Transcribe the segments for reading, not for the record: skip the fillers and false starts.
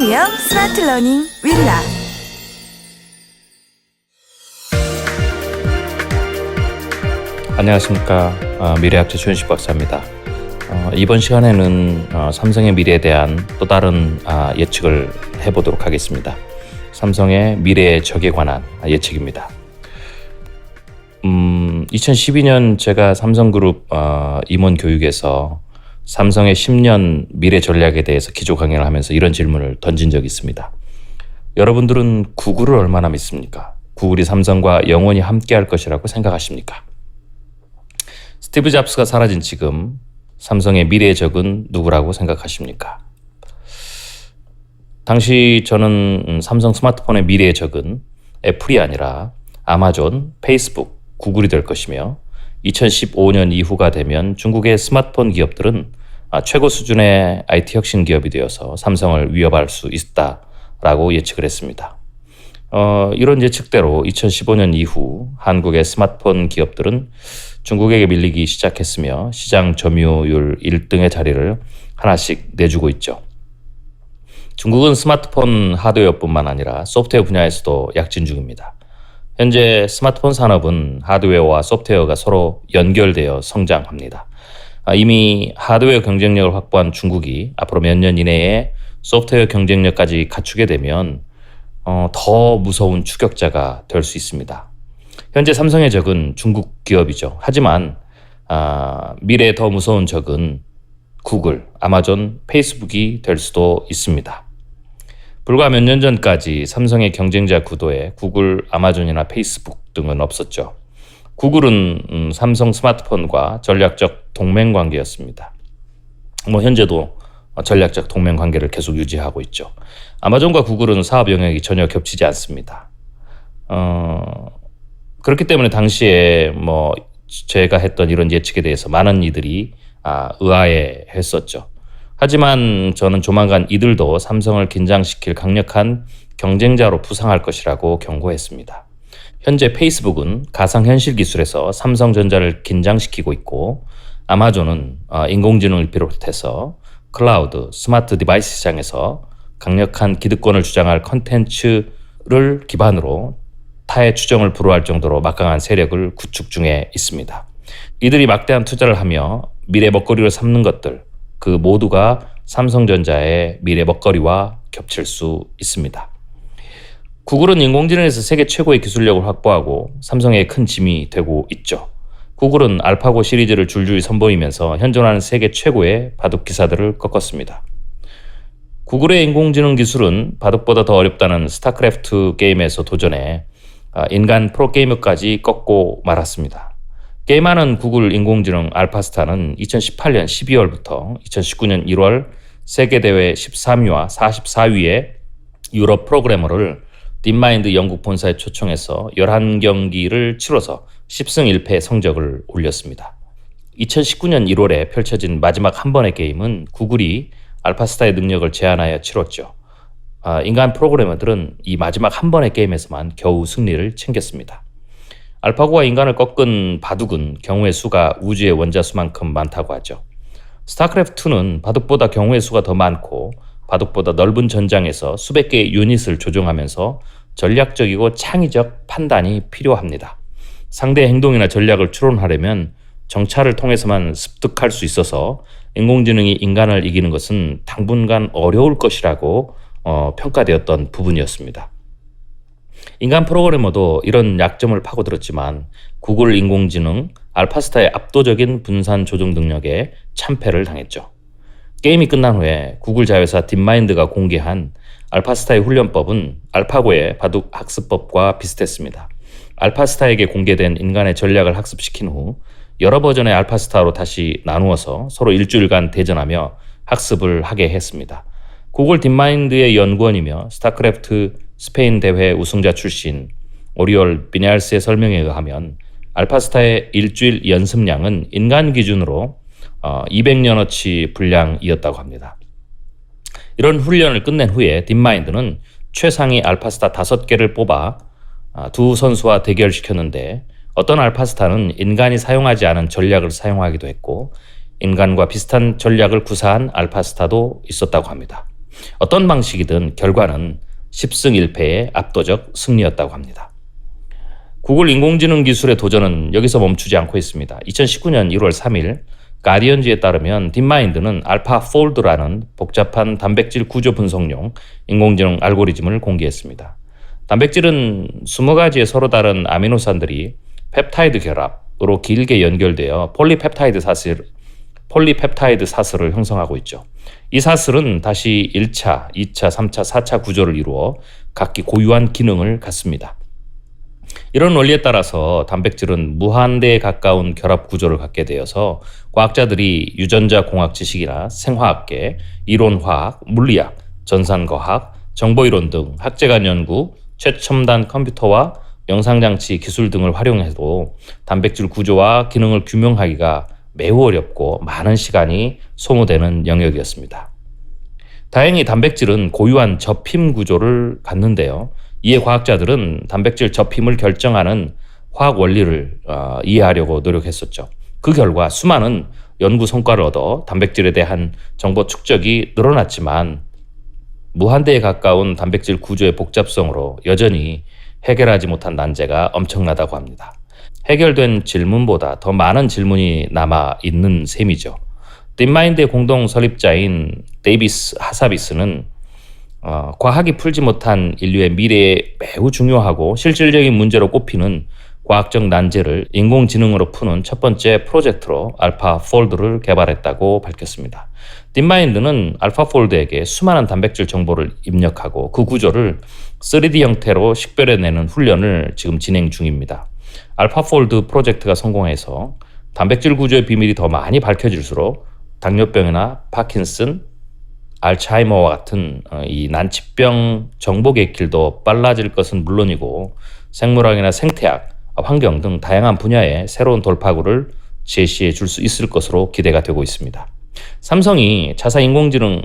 프리미엄 스마트 러닝 윌라. 안녕하십니까. 미래학자 최윤식 박사입니다. 이번 시간에는 삼성의 미래에 대한 또 다른 예측을 해보도록 하겠습니다. 삼성의 미래의 적에 관한 예측입니다. 2012년 제가 삼성그룹 임원 교육에서 삼성의 10년 미래 전략에 대해서 기조 강연을 하면서 이런 질문을 던진 적이 있습니다. 여러분들은 구글을 얼마나 믿습니까? 구글이 삼성과 영원히 함께할 것이라고 생각하십니까? 스티브 잡스가 사라진 지금 삼성의 미래의 적은 누구라고 생각하십니까? 당시 저는 삼성 스마트폰의 미래의 적은 애플이 아니라 아마존, 페이스북, 구글이 될 것이며 2015년 이후가 되면 중국의 스마트폰 기업들은 최고 수준의 IT 혁신 기업이 되어서 삼성을 위협할 수 있다라고 예측을 했습니다. 이런 예측대로 2015년 이후 한국의 스마트폰 기업들은 중국에게 밀리기 시작했으며 시장 점유율 1등의 자리를 하나씩 내주고 있죠. 중국은 스마트폰 하드웨어뿐만 아니라 소프트웨어 분야에서도 약진 중입니다. 현재 스마트폰 산업은 하드웨어와 소프트웨어가 서로 연결되어 성장합니다. 이미 하드웨어 경쟁력을 확보한 중국이 앞으로 몇 년 이내에 소프트웨어 경쟁력까지 갖추게 되면 더 무서운 추격자가 될 수 있습니다. 현재 삼성의 적은 중국 기업이죠. 하지만 미래에 더 무서운 적은 구글, 아마존, 페이스북이 될 수도 있습니다. 불과 몇 년 전까지 삼성의 경쟁자 구도에 구글, 아마존이나 페이스북 등은 없었죠. 구글은 삼성 스마트폰과 전략적 동맹 관계였습니다. 현재도 전략적 동맹 관계를 계속 유지하고 있죠. 아마존과 구글은 사업 영역이 전혀 겹치지 않습니다. 그렇기 때문에 당시에 제가 했던 이런 예측에 대해서 많은 이들이 의아해했었죠. 하지만 저는 조만간 이들도 삼성을 긴장시킬 강력한 경쟁자로 부상할 것이라고 경고했습니다. 현재 페이스북은 가상현실 기술에서 삼성전자를 긴장시키고 있고 아마존은 인공지능을 비롯해서 클라우드, 스마트 디바이스 시장에서 강력한 기득권을 주장할 컨텐츠를 기반으로 타의 추정을 불허할 정도로 막강한 세력을 구축 중에 있습니다. 이들이 막대한 투자를 하며 미래 먹거리로 삼는 것들, 그 모두가 삼성전자의 미래 먹거리와 겹칠 수 있습니다. 구글은 인공지능에서 세계 최고의 기술력을 확보하고 삼성의 큰 짐이 되고 있죠. 구글은 알파고 시리즈를 줄줄이 선보이면서 현존하는 세계 최고의 바둑 기사들을 꺾었습니다. 구글의 인공지능 기술은 바둑보다 더 어렵다는 스타크래프트 게임에서 도전해 인간 프로게이머까지 꺾고 말았습니다. 게임하는 구글 인공지능 알파스타는 2018년 12월부터 2019년 1월 세계대회 13위와 44위의 유럽 프로그래머를 딥마인드 영국 본사에 초청해서 11경기를 치러서 10승 1패 성적을 올렸습니다. 2019년 1월에 펼쳐진 마지막 한 번의 게임은 구글이 알파스타의 능력을 제한하여 치렀죠. 인간 프로그래머들은 이 마지막 한 번의 게임에서만 겨우 승리를 챙겼습니다. 알파고가 인간을 꺾은 바둑은 경우의 수가 우주의 원자수만큼 많다고 하죠. 스타크래프트2는 바둑보다 경우의 수가 더 많고 바둑보다 넓은 전장에서 수백 개의 유닛을 조종하면서 전략적이고 창의적 판단이 필요합니다. 상대의 행동이나 전략을 추론하려면 정찰을 통해서만 습득할 수 있어서 인공지능이 인간을 이기는 것은 당분간 어려울 것이라고 평가되었던 부분이었습니다. 인간 프로그래머도 이런 약점을 파고들었지만 구글 인공지능 알파스타의 압도적인 분산 조종 능력에 참패를 당했죠. 게임이 끝난 후에 구글 자회사 딥마인드가 공개한 알파스타의 훈련법은 알파고의 바둑 학습법과 비슷했습니다. 알파스타에게 공개된 인간의 전략을 학습시킨 후 여러 버전의 알파스타로 다시 나누어서 서로 일주일간 대전하며 학습을 하게 했습니다. 구글 딥마인드의 연구원이며 스타크래프트 스페인 대회 우승자 출신 오리올 비냐르스의 설명에 의하면 알파스타의 일주일 연습량은 인간 기준으로 200년어치 분량이었다고 합니다. 이런 훈련을 끝낸 후에 딥마인드는 최상위 알파스타 5개를 뽑아 두 선수와 대결시켰는데 어떤 알파스타는 인간이 사용하지 않은 전략을 사용하기도 했고 인간과 비슷한 전략을 구사한 알파스타도 있었다고 합니다. 어떤 방식이든 결과는 10승 1패의 압도적 승리였다고 합니다. 구글 인공지능 기술의 도전은 여기서 멈추지 않고 있습니다. 2019년 1월 3일 가디언즈에 따르면 딥마인드는 알파폴드라는 복잡한 단백질 구조 분석용 인공지능 알고리즘을 공개했습니다. 단백질은 20가지의 서로 다른 아미노산들이 펩타이드 결합으로 길게 연결되어 폴리펩타이드 사슬을 형성하고 있죠. 이 사슬은 다시 1차, 2차, 3차, 4차 구조를 이루어 각기 고유한 기능을 갖습니다. 이런 원리에 따라서 단백질은 무한대에 가까운 결합 구조를 갖게 되어서 과학자들이 유전자 공학 지식이나 생화학계, 이론화학, 물리학, 전산과학, 정보이론 등 학제 간 연구, 최첨단 컴퓨터와 영상장치 기술 등을 활용해도 단백질 구조와 기능을 규명하기가 매우 어렵고 많은 시간이 소모되는 영역이었습니다. 다행히 단백질은 고유한 접힘 구조를 갖는데요. 이에 과학자들은 단백질 접힘을 결정하는 화학 원리를 이해하려고 노력했었죠. 그 결과 수많은 연구 성과를 얻어 단백질에 대한 정보 축적이 늘어났지만 무한대에 가까운 단백질 구조의 복잡성으로 여전히 해결하지 못한 난제가 엄청나다고 합니다. 해결된 질문보다 더 많은 질문이 남아 있는 셈이죠. 딥마인드의 공동 설립자인 데이비스 하사비스는 과학이 풀지 못한 인류의 미래에 매우 중요하고 실질적인 문제로 꼽히는 과학적 난제를 인공지능으로 푸는 첫 번째 프로젝트로 알파폴드를 개발했다고 밝혔습니다. 딥마인드는 알파폴드에게 수많은 단백질 정보를 입력하고 그 구조를 3D 형태로 식별해내는 훈련을 지금 진행 중입니다. 알파폴드 프로젝트가 성공해서 단백질 구조의 비밀이 더 많이 밝혀질수록 당뇨병이나 파킨슨, 알츠하이머와 같은 이 난치병 정복의 길도 빨라질 것은 물론이고 생물학이나 생태학, 환경 등 다양한 분야의 새로운 돌파구를 제시해 줄 수 있을 것으로 기대가 되고 있습니다. 삼성이 자사 인공지능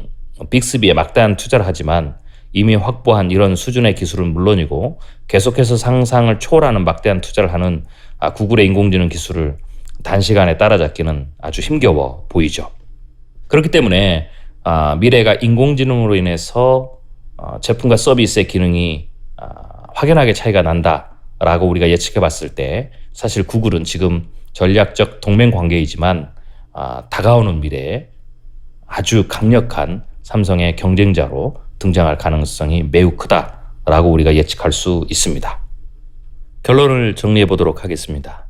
빅스비에 막대한 투자를 하지만 이미 확보한 이런 수준의 기술은 물론이고 계속해서 상상을 초월하는 막대한 투자를 하는 구글의 인공지능 기술을 단시간에 따라잡기는 아주 힘겨워 보이죠. 그렇기 때문에 미래가 인공지능으로 인해서 제품과 서비스의 기능이 확연하게 차이가 난다라고 우리가 예측해 봤을 때 사실 구글은 지금 전략적 동맹 관계이지만 다가오는 미래에 아주 강력한 삼성의 경쟁자로 등장할 가능성이 매우 크다라고 우리가 예측할 수 있습니다. 결론을 정리해 보도록 하겠습니다.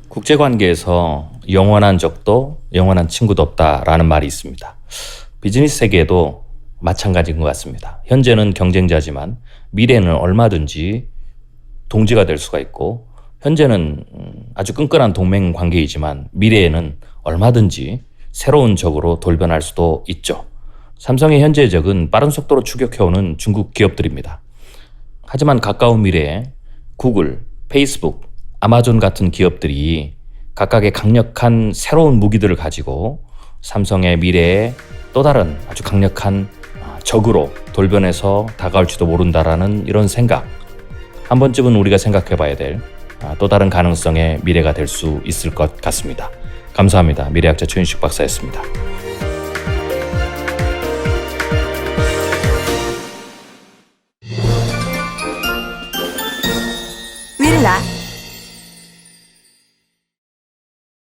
국제관계에서 영원한 적도 영원한 친구도 없다라는 말이 있습니다. 비즈니스 세계에도 마찬가지인 것 같습니다. 현재는 경쟁자지만 미래는 얼마든지 동지가 될 수가 있고 현재는 아주 끈끈한 동맹 관계이지만 미래에는 얼마든지 새로운 적으로 돌변할 수도 있죠. 삼성의 현재의 적은 빠른 속도로 추격해오는 중국 기업들입니다. 하지만 가까운 미래에 구글, 페이스북, 아마존 같은 기업들이 각각의 강력한 새로운 무기들을 가지고 삼성의 미래에 또 다른 아주 강력한 적으로 돌변해서 다가올지도 모른다라는 이런 생각, 한 번쯤은 우리가 생각해 봐야 될 또 다른 가능성의 미래가 될 수 있을 것 같습니다. 감사합니다. 미래학자 최윤식 박사였습니다.